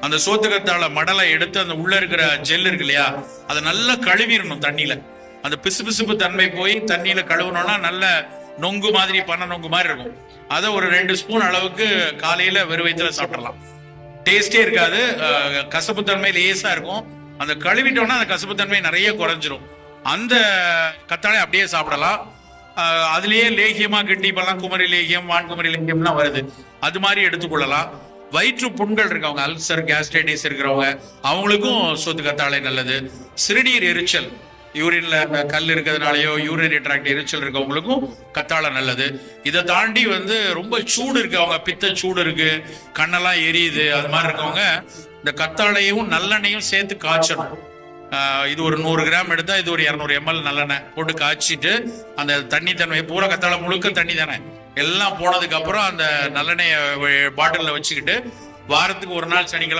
அந்த சோத்துக்கத்தாழை மடலை எடுத்து அந்த உள்ள இருக்கிற ஜெல் இருக்கு இல்லையா, அதை நல்லா கழுவிடணும் தண்ணியில. அந்த பிசுபிசுப்பு தன்மை போய் தண்ணியில கழுவுனோம்னா நல்ல நொங்கு மாதிரி, பண்ண நொங்கு மாதிரி இருக்கும். அதை ஒரு 2 ஸ்பூன் அளவுக்கு காலையில வெறும் வயிற்றுல சாப்பிடலாம். டேஸ்டே இருக்காது, கசப்பு தன்மை லேசா இருக்கும். அந்த கழுவிட்டோம்னா அந்த கசப்பு தன்மை நிறைய குறைஞ்சிரும். அந்த கத்தாழை அப்படியே சாப்பிடலாம். அதுலயே லேகியமா கிண்டி இப்பெல்லாம் குமரி லேகியம், வான்குமரி லேகியம்லாம் வருது, அது மாதிரி எடுத்துக்கொள்ளலாம். வயிற்று புண்கள் இருக்கவங்க, அல்சர் கேஸ்ட்ரைட்டிஸ் இருக்கிறவங்க, அவங்களுக்கும் சோத்து கத்தாழை நல்லது. சிறுநீர் எரிச்சல், யூரின்ல கல் இருக்கிறதுனாலயோ யூரினரி ட்ராக்ட் எரிச்சல் இருக்கவங்களுக்கும் கத்தாழை நல்லது. இதை தாண்டி ரொம்ப சூடு இருக்கவங்க, பித்த சூடு இருக்கு, கண்ணெல்லாம் எரியுது, அது மாதிரி இருக்கவங்க இந்த கத்தாழையும் நல்லெண்ணையும் சேர்த்து காய்ச்சணும். இது ஒரு 100 கிராம் எடுத்தா இது ஒரு 200 ml நல்லெண்ணெய் போட்டு காய்ச்சிட்டு அந்த தண்ணி தன்மையை, பூரா கத்தாழை முழுக்க தண்ணி தானே, எல்லாம் போனதுக்கு அப்புறம் அந்த நல்லெண்ணெயை பாட்டிலில் வச்சுக்கிட்டு வாரத்துக்கு ஒரு நாள் சனிக்கிழமை